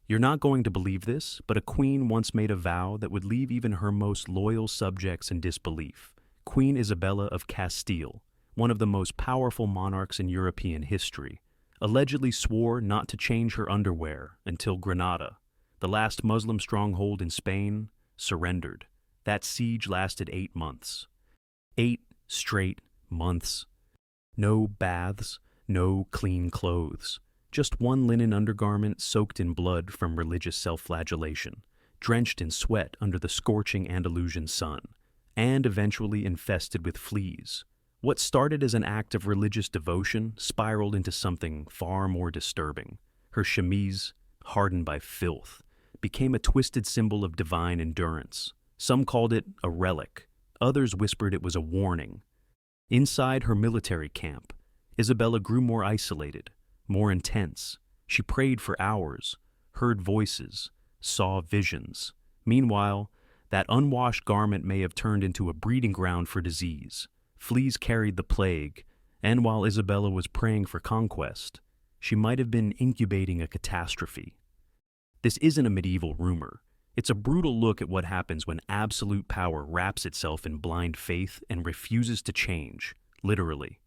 You're not going to believe this, but a queen once made a vow that would leave even her most loyal subjects in disbelief. Queen Isabella of Castile, one of the most powerful monarchs in European history, allegedly swore not to change her underwear until Granada, the last Muslim stronghold in Spain, surrendered. That siege lasted 8 months. 8 straight months. No baths, no clean clothes. Just one linen undergarment soaked in blood from religious self-flagellation, drenched in sweat under the scorching Andalusian sun, and eventually infested with fleas. What started as an act of religious devotion spiraled into something far more disturbing. Her chemise, hardened by filth, became a twisted symbol of divine endurance. Some called it a relic, others whispered it was a warning. Inside her military camp, Isabella grew more isolated, more intense. She prayed for hours, heard voices, saw visions. Meanwhile, that unwashed garment may have turned into a breeding ground for disease. Fleas carried the plague, and while Isabella was praying for conquest, she might have been incubating a catastrophe. This isn't a medieval rumor. It's a brutal look at what happens when absolute power wraps itself in blind faith and refuses to change, literally.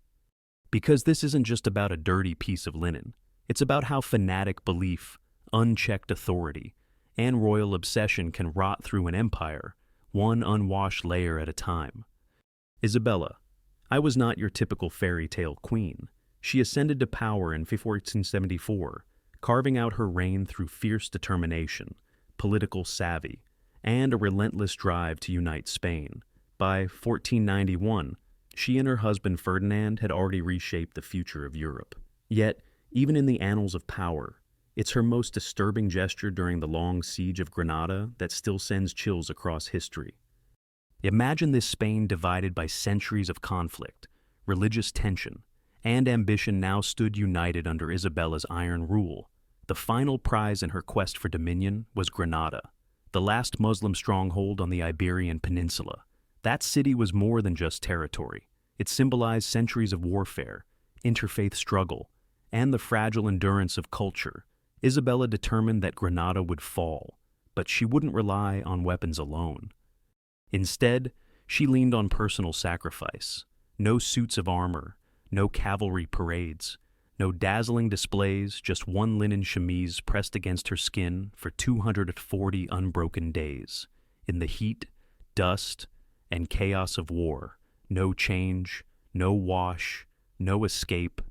Because this isn't just about a dirty piece of linen. It's about how fanatic belief, unchecked authority, and royal obsession can rot through an empire, one unwashed layer at a time. Isabella, I was not your typical fairy tale queen. She ascended to power in 1474, carving out her reign through fierce determination, political savvy, and a relentless drive to unite Spain. By 1491, she and her husband Ferdinand had already reshaped the future of Europe. Yet, even in the annals of power, it's her most disturbing gesture during the long siege of Granada that still sends chills across history. Imagine this Spain divided by centuries of conflict, religious tension, and ambition now stood united under Isabella's iron rule. The final prize in her quest for dominion was Granada, the last Muslim stronghold on the Iberian Peninsula. That city was more than just territory. It symbolized centuries of warfare, interfaith struggle, and the fragile endurance of culture. Isabella determined that Granada would fall, but she wouldn't rely on weapons alone. Instead, she leaned on personal sacrifice. No suits of armor, no cavalry parades, no dazzling displays, just one linen chemise pressed against her skin for 240 unbroken days. In the heat, dust, and chaos of war, no change, no wash, no escape.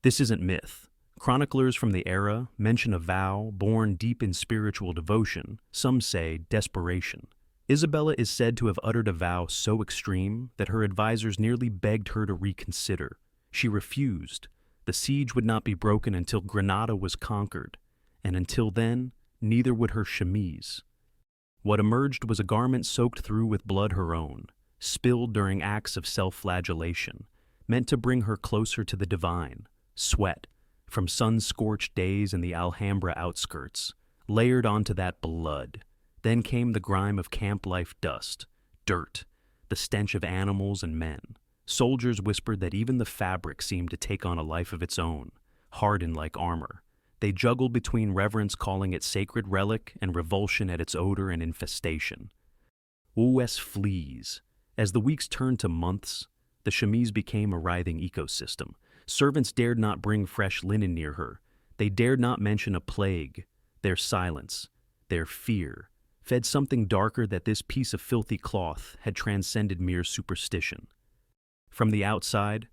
This isn't myth. Chroniclers from the era mention a vow born deep in spiritual devotion, some say desperation. Isabella is said to have uttered a vow so extreme that her advisors nearly begged her to reconsider. She refused. The siege would not be broken until Granada was conquered, and until then, neither would her chemise. What emerged was a garment soaked through with blood her own, spilled during acts of self-flagellation, meant to bring her closer to the divine. Sweat, from sun-scorched days in the Alhambra outskirts, layered onto that blood. Then came the grime of camp life dust, dirt, the stench of animals and men. Soldiers whispered that even the fabric seemed to take on a life of its own, hardened like armor. They juggled between reverence calling it sacred relic and revulsion at its odor and infestation. O.S. fleas. As the weeks turned to months, the chemise became a writhing ecosystem. Servants dared not bring fresh linen near her. They dared not mention a plague. Their silence, their fear, fed something darker that this piece of filthy cloth had transcended mere superstition. From the outside,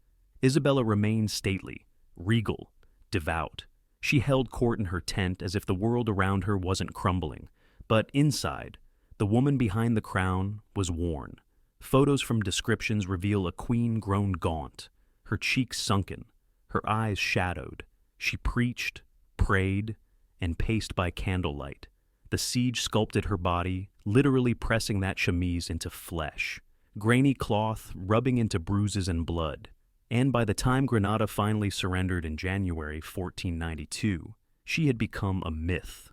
Isabella remained stately, regal, devout. She held court in her tent as if the world around her wasn't crumbling. But inside, the woman behind the crown was worn. Photos from descriptions reveal a queen grown gaunt, her cheeks sunken, her eyes shadowed. She preached, prayed, and paced by candlelight. The siege sculpted her body, literally pressing that chemise into flesh. Grainy cloth rubbing into bruises and blood. And by the time Granada finally surrendered in January 1492, she had become a myth.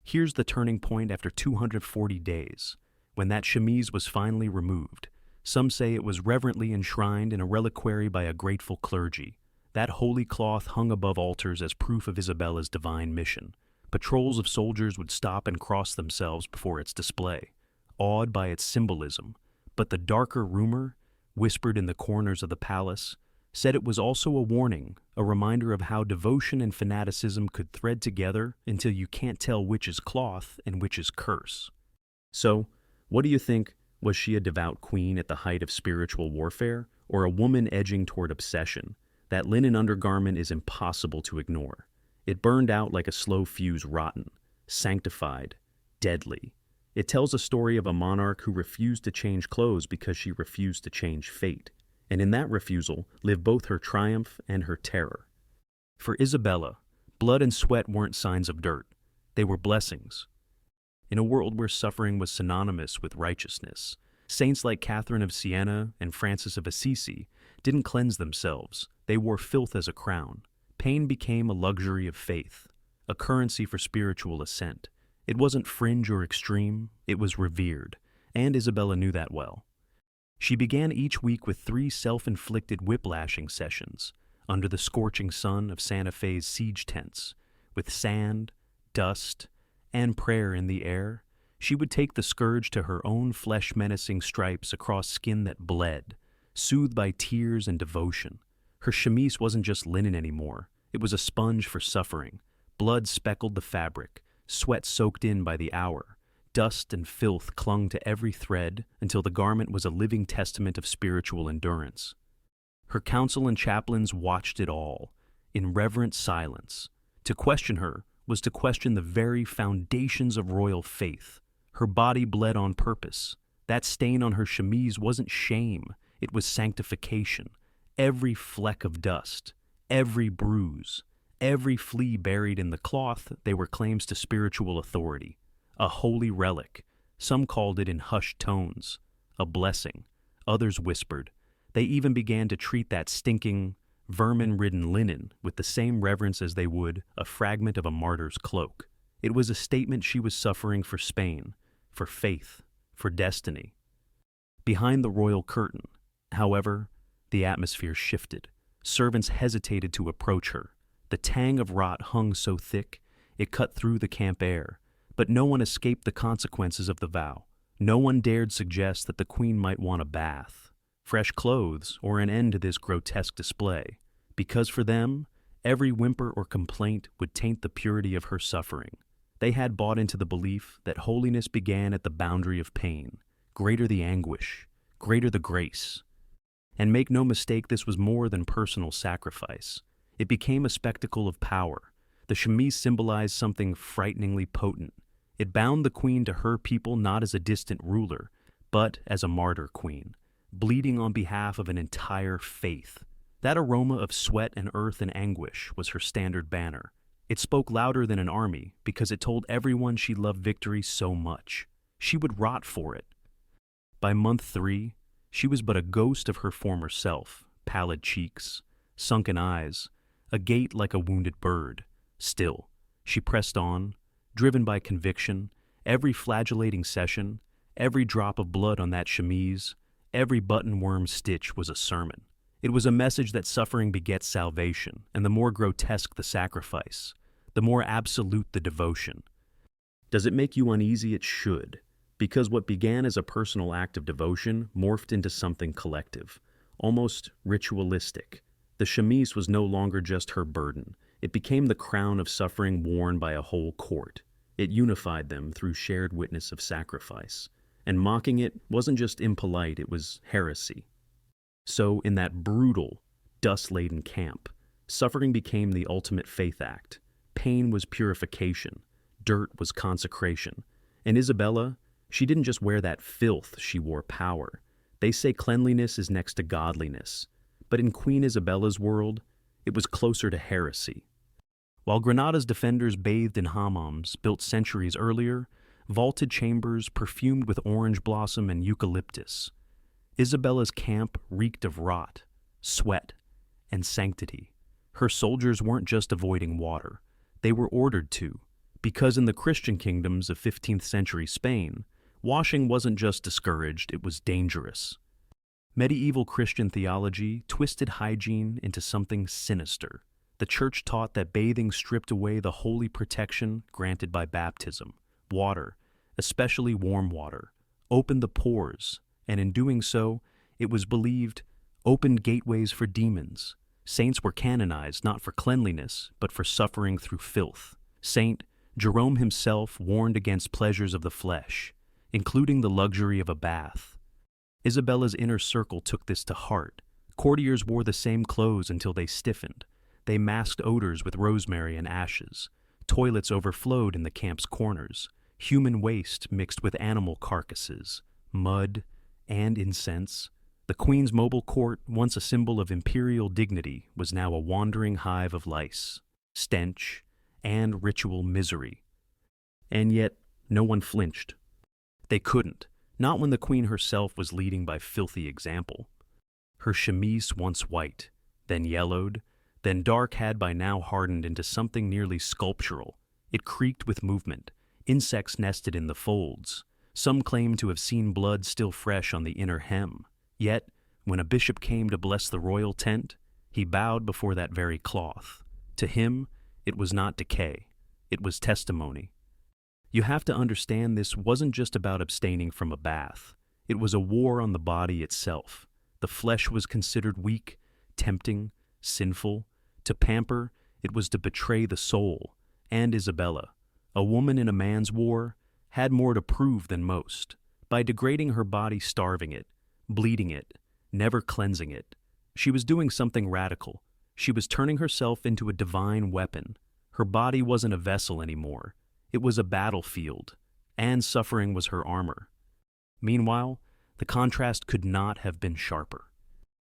Here's the turning point after 240 days, when that chemise was finally removed. Some say it was reverently enshrined in a reliquary by a grateful clergy. That holy cloth hung above altars as proof of Isabella's divine mission. Patrols of soldiers would stop and cross themselves before its display, awed by its symbolism. But the darker rumor, whispered in the corners of the palace, said it was also a warning, a reminder of how devotion and fanaticism could thread together until you can't tell which is cloth and which is curse. So, what do you think? Was she a devout queen at the height of spiritual warfare, or a woman edging toward obsession? That linen undergarment is impossible to ignore. It burned out like a slow fuse, rotten, sanctified, deadly. It tells a story of a monarch who refused to change clothes because she refused to change fate. And in that refusal lived both her triumph and her terror. For Isabella, blood and sweat weren't signs of dirt. They were blessings. In a world where suffering was synonymous with righteousness, saints like Catherine of Siena and Francis of Assisi didn't cleanse themselves. They wore filth as a crown. Pain became a luxury of faith, a currency for spiritual ascent. It wasn't fringe or extreme, it was revered, and Isabella knew that well. She began each week with 3 self-inflicted whiplashing sessions under the scorching sun of Santa Fe's siege tents. With sand, dust, and prayer in the air, she would take the scourge to her own flesh-menacing stripes across skin that bled, soothed by tears and devotion. Her chemise wasn't just linen anymore. It was a sponge for suffering. Blood speckled the fabric, sweat soaked in by the hour. Dust and filth clung to every thread until the garment was a living testament of spiritual endurance. Her council and chaplains watched it all, in reverent silence. To question her was to question the very foundations of royal faith. Her body bled on purpose. That stain on her chemise wasn't shame, it was sanctification. Every fleck of dust, every bruise, every flea buried in the cloth, they were claims to spiritual authority. A holy relic. Some called it in hushed tones. A blessing. Others whispered. They even began to treat that stinking, vermin-ridden linen with the same reverence as they would a fragment of a martyr's cloak. It was a statement she was suffering for Spain, for faith, for destiny. Behind the royal curtain, however, the atmosphere shifted. Servants hesitated to approach her. The tang of rot hung so thick, it cut through the camp air. But no one escaped the consequences of the vow. No one dared suggest that the queen might want a bath, fresh clothes, or an end to this grotesque display, because for them, every whimper or complaint would taint the purity of her suffering. They had bought into the belief that holiness began at the boundary of pain. Greater the anguish, greater the grace. And make no mistake, this was more than personal sacrifice. It became a spectacle of power. The chemise symbolized something frighteningly potent. It bound the queen to her people not as a distant ruler, but as a martyr queen, bleeding on behalf of an entire faith. That aroma of sweat and earth and anguish was her standard banner. It spoke louder than an army because it told everyone she loved victory so much. She would rot for it. By month 3, she was but a ghost of her former self, pallid cheeks, sunken eyes, a gait like a wounded bird. Still, she pressed on, driven by conviction. Every flagellating session, every drop of blood on that chemise, every button-worm stitch was a sermon. It was a message that suffering begets salvation, and the more grotesque the sacrifice, the more absolute the devotion. Does it make you uneasy? It should, because what began as a personal act of devotion morphed into something collective, almost ritualistic. The chemise was no longer just her burden. It became the crown of suffering worn by a whole court. It unified them through shared witness of sacrifice. And mocking it wasn't just impolite, it was heresy. So, in that brutal, dust-laden camp, suffering became the ultimate faith act. Pain was purification. Dirt was consecration. And Isabella, she didn't just wear that filth, she wore power. They say cleanliness is next to godliness. But in Queen Isabella's world, it was closer to heresy. While Granada's defenders bathed in hammams built centuries earlier, vaulted chambers perfumed with orange blossom and eucalyptus, Isabella's camp reeked of rot, sweat, and sanctity. Her soldiers weren't just avoiding water. They were ordered to, because in the Christian kingdoms of 15th century Spain, washing wasn't just discouraged, it was dangerous. Medieval Christian theology twisted hygiene into something sinister. The Church taught that bathing stripped away the holy protection granted by baptism. Water, especially warm water, opened the pores, and in doing so, it was believed, opened gateways for demons. Saints were canonized not for cleanliness, but for suffering through filth. Saint Jerome himself warned against pleasures of the flesh, including the luxury of a bath. Isabella's inner circle took this to heart. Courtiers wore the same clothes until they stiffened. They masked odors with rosemary and ashes. Toilets overflowed in the camp's corners. Human waste mixed with animal carcasses, mud, and incense. The Queen's mobile court, once a symbol of imperial dignity, was now a wandering hive of lice, stench, and ritual misery. And yet, no one flinched. They couldn't, not when the Queen herself was leading by filthy example. Her chemise, once white, then yellowed, then dark, had by now hardened into something nearly sculptural. It creaked with movement. Insects nested in the folds. Some claimed to have seen blood still fresh on the inner hem. Yet, when a bishop came to bless the royal tent, he bowed before that very cloth. To him, it was not decay. It was testimony. You have to understand, this wasn't just about abstaining from a bath. It was a war on the body itself. The flesh was considered weak, tempting, sinful. To pamper, it was to betray the soul. And Isabella, a woman in a man's war, had more to prove than most. By degrading her body, starving it, bleeding it, never cleansing it, she was doing something radical. She was turning herself into a divine weapon. Her body wasn't a vessel anymore. It was a battlefield, and suffering was her armor. Meanwhile, the contrast could not have been sharper.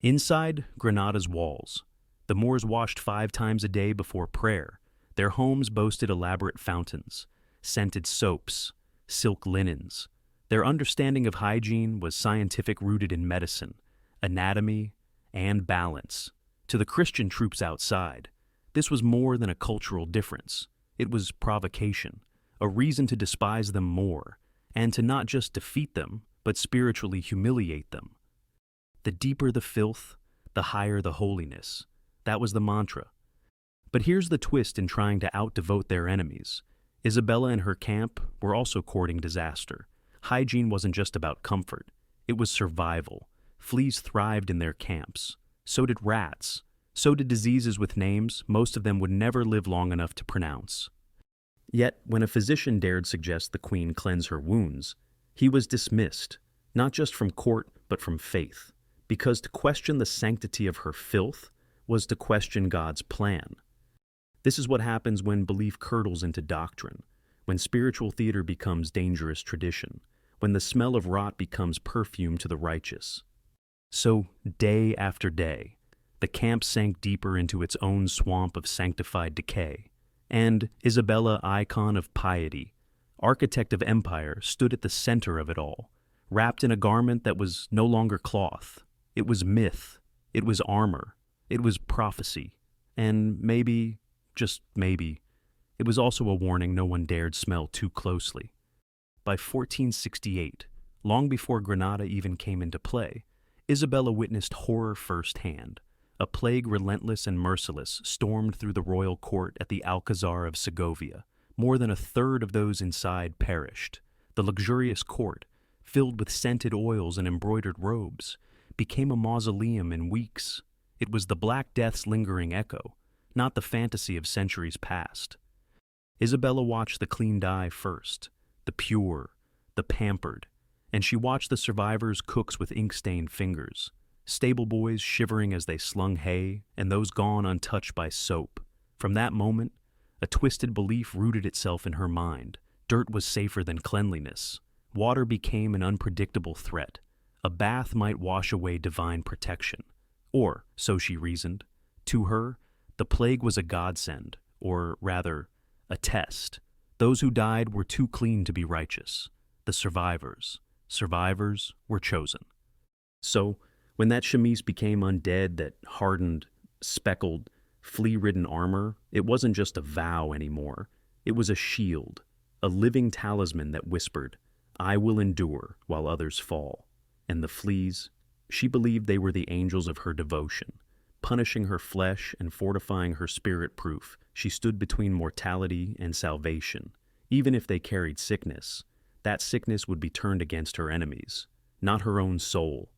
Inside Granada's walls, the Moors washed 5 times a day before prayer. Their homes boasted elaborate fountains, scented soaps, silk linens. Their understanding of hygiene was scientific, rooted in medicine, anatomy, and balance. To the Christian troops outside, this was more than a cultural difference. It was provocation, a reason to despise them more, and to not just defeat them, but spiritually humiliate them. The deeper the filth, the higher the holiness. That was the mantra. But here's the twist in trying to out-devote their enemies. Isabella and her camp were also courting disaster. Hygiene wasn't just about comfort. It was survival. Fleas thrived in their camps. So did rats. So did diseases with names most of them would never live long enough to pronounce. Yet, when a physician dared suggest the Queen cleanse her wounds, he was dismissed, not just from court, but from faith, because to question the sanctity of her filth was to question God's plan. This is what happens when belief curdles into doctrine, when spiritual theater becomes dangerous tradition, when the smell of rot becomes perfume to the righteous. So, day after day, the camp sank deeper into its own swamp of sanctified decay, and Isabella, icon of piety, architect of empire, stood at the center of it all, wrapped in a garment that was no longer cloth. It was myth, it was armor, it was prophecy, and maybe, just maybe, it was also a warning no one dared smell too closely. By 1468, long before Granada even came into play, Isabella witnessed horror firsthand. A plague relentless and merciless stormed through the royal court at the Alcazar of Segovia. More than 1/3 of those inside perished. The luxurious court, filled with scented oils and embroidered robes, became a mausoleum in weeks. It was the Black Death's lingering echo, not the fantasy of centuries past. Isabella watched the clean die first, the pure, the pampered, and she watched the survivors cooks with ink-stained fingers, stable boys shivering as they slung hay, and those gone untouched by soap. From that moment, a twisted belief rooted itself in her mind. Dirt was safer than cleanliness. Water became an unpredictable threat. A bath might wash away divine protection. Or, so she reasoned, to her, the plague was a godsend, or rather, a test. Those who died were too clean to be righteous. The survivors were chosen. So, when that chemise became undead, that hardened, speckled, flea-ridden armor, it wasn't just a vow anymore. It was a shield, a living talisman that whispered, "I will endure while others fall." And the fleas, she believed they were the angels of her devotion, punishing her flesh and fortifying her spirit proof. She stood between mortality and salvation. Even if they carried sickness, that sickness would be turned against her enemies, not her own soul.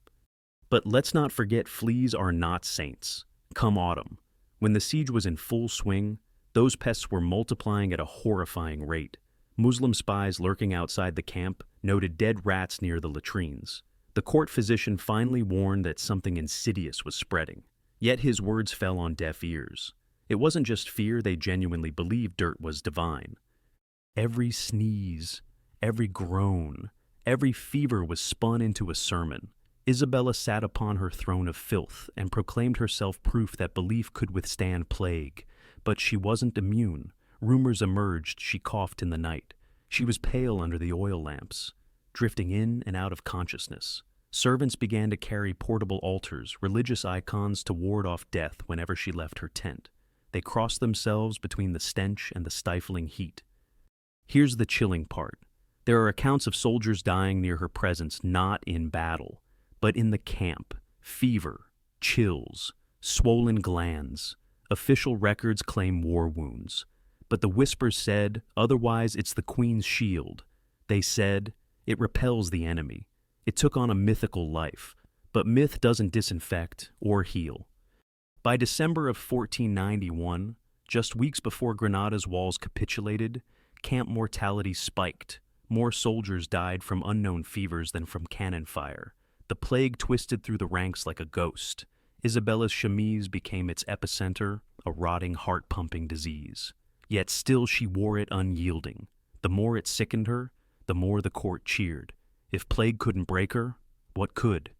But let's not forget, fleas are not saints. Come autumn, when the siege was in full swing, those pests were multiplying at a horrifying rate. Muslim spies lurking outside the camp noted dead rats near the latrines. The court physician finally warned that something insidious was spreading. Yet his words fell on deaf ears. It wasn't just fear, they genuinely believed dirt was divine. Every sneeze, every groan, every fever was spun into a sermon. Isabella sat upon her throne of filth and proclaimed herself proof that belief could withstand plague. But she wasn't immune. Rumors emerged she coughed in the night. She was pale under the oil lamps, drifting in and out of consciousness. Servants began to carry portable altars, religious icons to ward off death whenever she left her tent. They crossed themselves between the stench and the stifling heat. Here's the chilling part. There are accounts of soldiers dying near her presence, not in battle, but in the camp. Fever, chills, swollen glands. Official records claim war wounds. But the whispers said, otherwise it's the Queen's shield. They said, it repels the enemy. It took on a mythical life, but myth doesn't disinfect or heal. By December of 1491, just weeks before Granada's walls capitulated, camp mortality spiked. More soldiers died from unknown fevers than from cannon fire. The plague twisted through the ranks like a ghost. Isabella's chemise became its epicenter, a rotting, heart-pumping disease. Yet still she wore it unyielding. The more it sickened her, the more the court cheered. If plague couldn't break her, what could?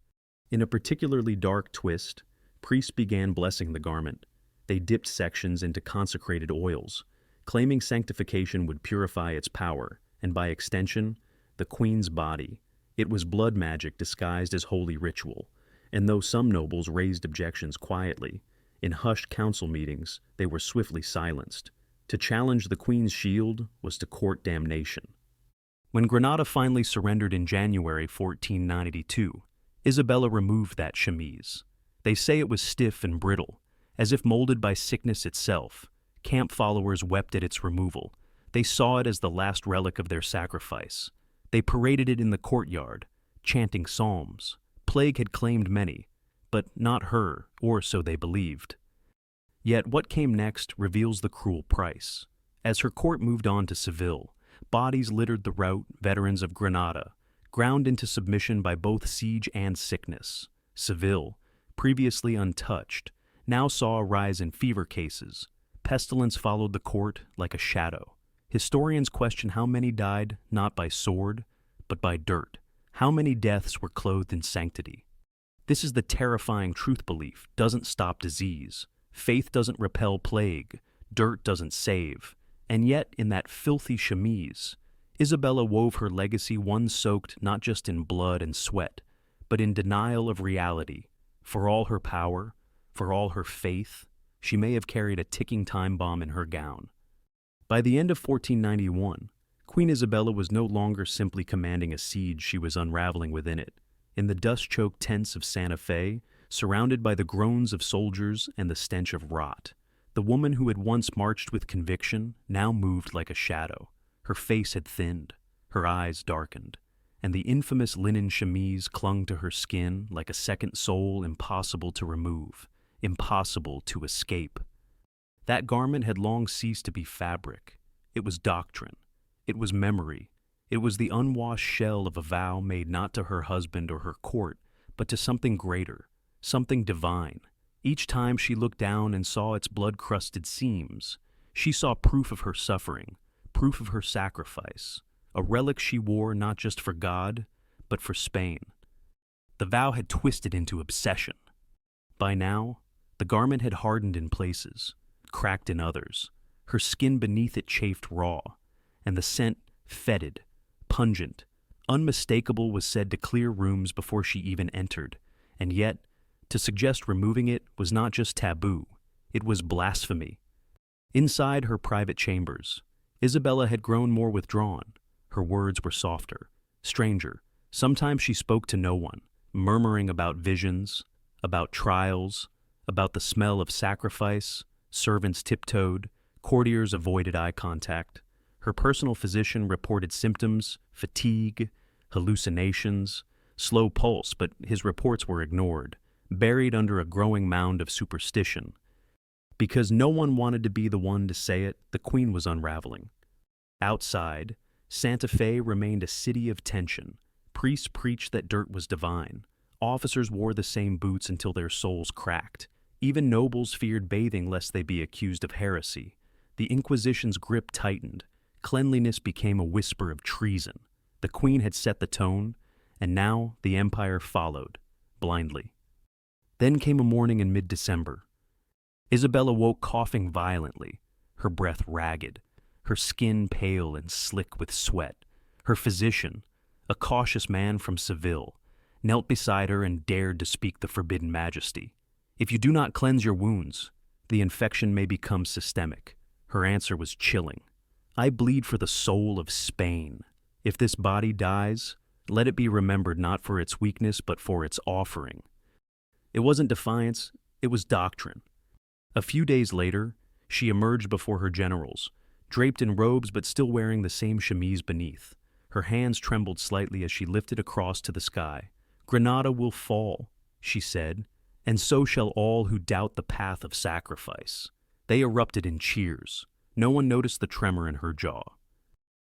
In a particularly dark twist, priests began blessing the garment. They dipped sections into consecrated oils, claiming sanctification would purify its power, and by extension, the Queen's body. It was blood magic disguised as holy ritual, and though some nobles raised objections quietly, in hushed council meetings they were swiftly silenced. To challenge the Queen's shield was to court damnation. When Granada finally surrendered in January 1492, Isabella removed that chemise. They say it was stiff and brittle, as if molded by sickness itself. Camp followers wept at its removal. They saw it as the last relic of their sacrifice. They paraded it in the courtyard, chanting psalms. Plague had claimed many, but not her, or so they believed. Yet what came next reveals the cruel price. As her court moved on to Seville, bodies littered the route, veterans of Granada, ground into submission by both siege and sickness. Seville, previously untouched, now saw a rise in fever cases. Pestilence followed the court like a shadow. Historians question how many died not by sword, but by dirt. How many deaths were clothed in sanctity? This is the terrifying truth. Belief doesn't stop disease. Faith doesn't repel plague. Dirt doesn't save. And yet, in that filthy chemise, Isabella wove her legacy, one soaked not just in blood and sweat, but in denial of reality. For all her power, for all her faith, she may have carried a ticking time bomb in her gown. By the end of 1491, Queen Isabella was no longer simply commanding a siege, she was unraveling within it. In the dust-choked tents of Santa Fe, surrounded by the groans of soldiers and the stench of rot, the woman who had once marched with conviction now moved like a shadow. Her face had thinned, her eyes darkened, and the infamous linen chemise clung to her skin like a second soul impossible to remove, impossible to escape. That garment had long ceased to be fabric. It was doctrine. It was memory. It was the unwashed shell of a vow made not to her husband or her court, but to something greater, something divine. Each time she looked down and saw its blood-crusted seams, she saw proof of her suffering, proof of her sacrifice, a relic she wore not just for God, but for Spain. The vow had twisted into obsession. By now, the garment had hardened in places, cracked in others. Her skin beneath it chafed raw, and the scent fetid, pungent, unmistakable, was said to clear rooms before she even entered. And yet, to suggest removing it was not just taboo, it was blasphemy. Inside her private chambers, Isabella had grown more withdrawn. Her words were softer, stranger. Sometimes she spoke to no one, murmuring about visions, about trials, about the smell of sacrifice, servants tiptoed, courtiers avoided eye contact. Her personal physician reported symptoms, fatigue, hallucinations, slow pulse, but his reports were ignored, buried under a growing mound of superstition. Because no one wanted to be the one to say it, the Queen was unraveling. Outside, Santa Fe remained a city of tension. Priests preached that dirt was divine. Officers wore the same boots until their soles cracked. Even nobles feared bathing lest they be accused of heresy. The Inquisition's grip tightened. Cleanliness became a whisper of treason. The Queen had set the tone, and now the Empire followed, blindly. Then came a morning in mid-December. Isabella woke coughing violently, her breath ragged, her skin pale and slick with sweat. Her physician, a cautious man from Seville, knelt beside her and dared to speak the forbidden majesty. If you do not cleanse your wounds, the infection may become systemic. Her answer was chilling. I bleed for the soul of Spain. If this body dies, let it be remembered not for its weakness but for its offering. It wasn't defiance, it was doctrine. A few days later, she emerged before her generals, draped in robes but still wearing the same chemise beneath. Her hands trembled slightly as she lifted a cross to the sky. Granada will fall, she said, and so shall all who doubt the path of sacrifice. They erupted in cheers. No one noticed the tremor in her jaw.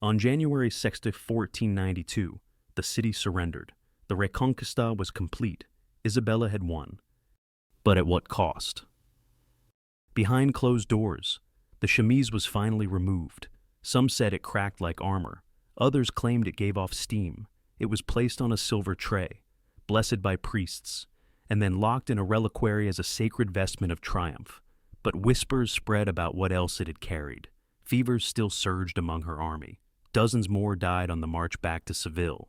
On January 6, 1492, the city surrendered. The Reconquista was complete. Isabella had won. But at what cost? Behind closed doors, the chemise was finally removed. Some said it cracked like armor. Others claimed it gave off steam. It was placed on a silver tray, blessed by priests, and then locked in a reliquary as a sacred vestment of triumph. But whispers spread about what else it had carried. Fevers still surged among her army. Dozens more died on the march back to Seville.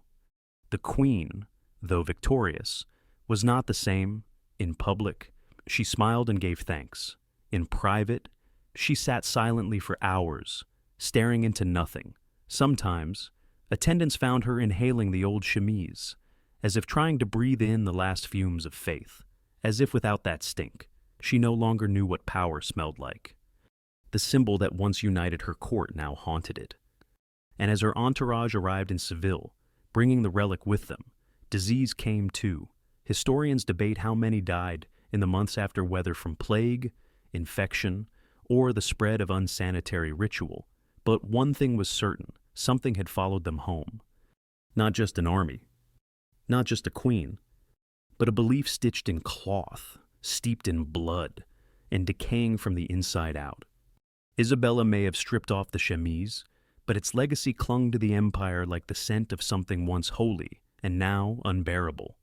The Queen, though victorious, was not the same. In public, she smiled and gave thanks. In private, she sat silently for hours, staring into nothing. Sometimes, attendants found her inhaling the old chemise, as if trying to breathe in the last fumes of faith, as if without that stink, she no longer knew what power smelled like. The symbol that once united her court now haunted it. And as her entourage arrived in Seville, bringing the relic with them, disease came too. Historians debate how many died in the months after, whether from plague, infection, or the spread of unsanitary ritual. But one thing was certain, something had followed them home. Not just an army, not just a queen, but a belief stitched in cloth, steeped in blood, and decaying from the inside out. Isabella may have stripped off the chemise, but its legacy clung to the empire like the scent of something once holy and now unbearable.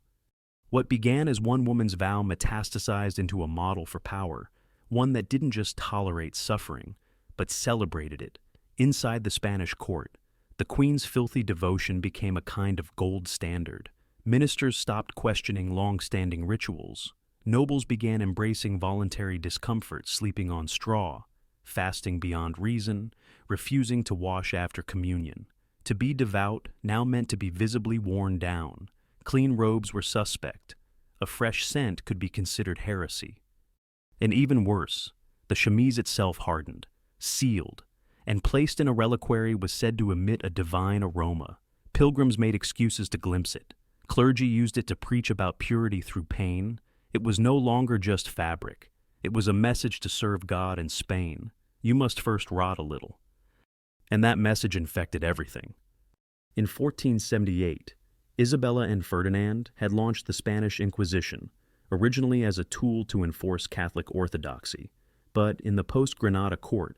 What began as one woman's vow metastasized into a model for power, one that didn't just tolerate suffering, but celebrated it. Inside the Spanish court, the Queen's filthy devotion became a kind of gold standard. Ministers stopped questioning long-standing rituals. Nobles began embracing voluntary discomfort, sleeping on straw, fasting beyond reason, refusing to wash after communion. To be devout now meant to be visibly worn down. Clean robes were suspect. A fresh scent could be considered heresy. And even worse, the chemise itself hardened, sealed, and placed in a reliquary was said to emit a divine aroma. Pilgrims made excuses to glimpse it. Clergy used it to preach about purity through pain. It was no longer just fabric. It was a message to serve God in Spain. You must first rot a little. And that message infected everything. In 1478, Isabella and Ferdinand had launched the Spanish Inquisition, originally as a tool to enforce Catholic orthodoxy. But in the post-Granada court,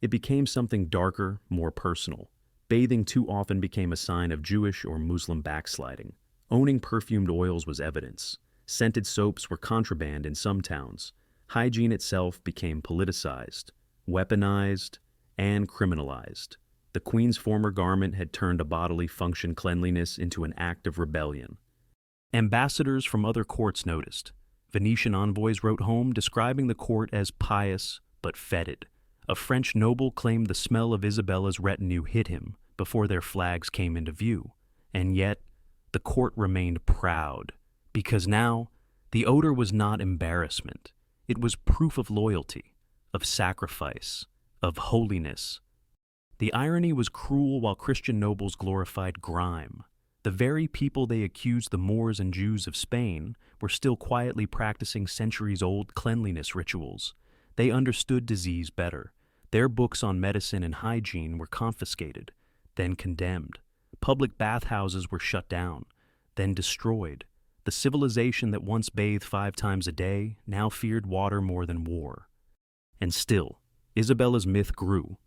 it became something darker, more personal. Bathing too often became a sign of Jewish or Muslim backsliding. Owning perfumed oils was evidence. Scented soaps were contraband in some towns. Hygiene itself became politicized, weaponized, and criminalized. The Queen's former garment had turned a bodily function cleanliness into an act of rebellion. Ambassadors from other courts noticed. Venetian envoys wrote home describing the court as pious but fetid. A French noble claimed the smell of Isabella's retinue hit him before their flags came into view. And yet, the court remained proud, because now the odor was not embarrassment. It was proof of loyalty, of sacrifice, of holiness. The irony was cruel while Christian nobles glorified grime. The very people they accused the Moors and Jews of Spain were still quietly practicing centuries-old cleanliness rituals. They understood disease better. Their books on medicine and hygiene were confiscated, then condemned. Public bathhouses were shut down, then destroyed. The civilization that once bathed 5 times a day now feared water more than war. And still, Isabella's myth grew.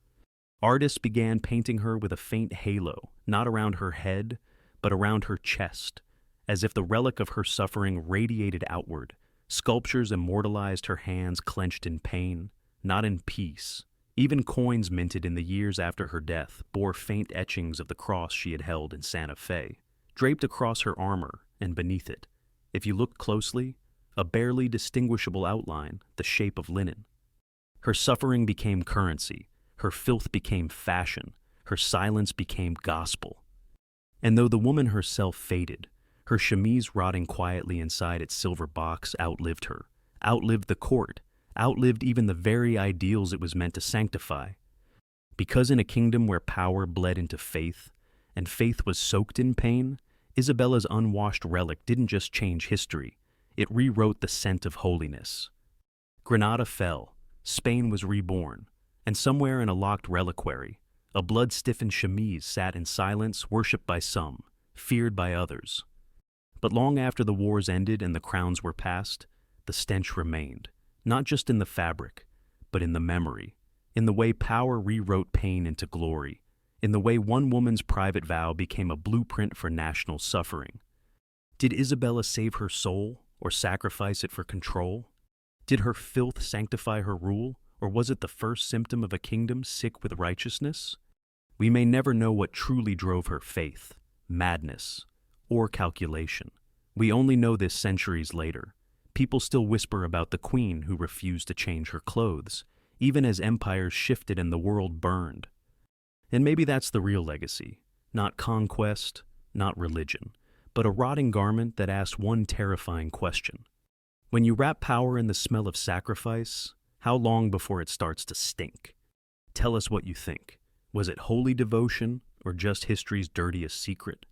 Artists began painting her with a faint halo, not around her head, but around her chest, as if the relic of her suffering radiated outward. Sculptures immortalized her hands clenched in pain, not in peace. Even coins minted in the years after her death bore faint etchings of the cross she had held in Santa Fe. Draped across her armor, and beneath it, if you looked closely, a barely distinguishable outline, the shape of linen. Her suffering became currency, her filth became fashion, her silence became gospel. And though the woman herself faded, her chemise rotting quietly inside its silver box outlived her, outlived the court, outlived even the very ideals it was meant to sanctify. Because in a kingdom where power bled into faith, and faith was soaked in pain, Isabella's unwashed relic didn't just change history, it rewrote the scent of holiness. Granada fell, Spain was reborn, and somewhere in a locked reliquary, a blood-stiffened chemise sat in silence, worshipped by some, feared by others. But long after the wars ended and the crowns were passed, the stench remained, not just in the fabric, but in the memory, in the way power rewrote pain into glory, in the way one woman's private vow became a blueprint for national suffering. Did Isabella save her soul or sacrifice it for control? Did her filth sanctify her rule, or was it the first symptom of a kingdom sick with righteousness? We may never know what truly drove her faith, madness, or calculation. We only know this centuries later. People still whisper about the queen who refused to change her clothes, even as empires shifted and the world burned. And maybe that's the real legacy, not conquest, not religion, but a rotting garment that asks one terrifying question. When you wrap power in the smell of sacrifice, how long before it starts to stink? Tell us what you think. Was it holy devotion or just history's dirtiest secret?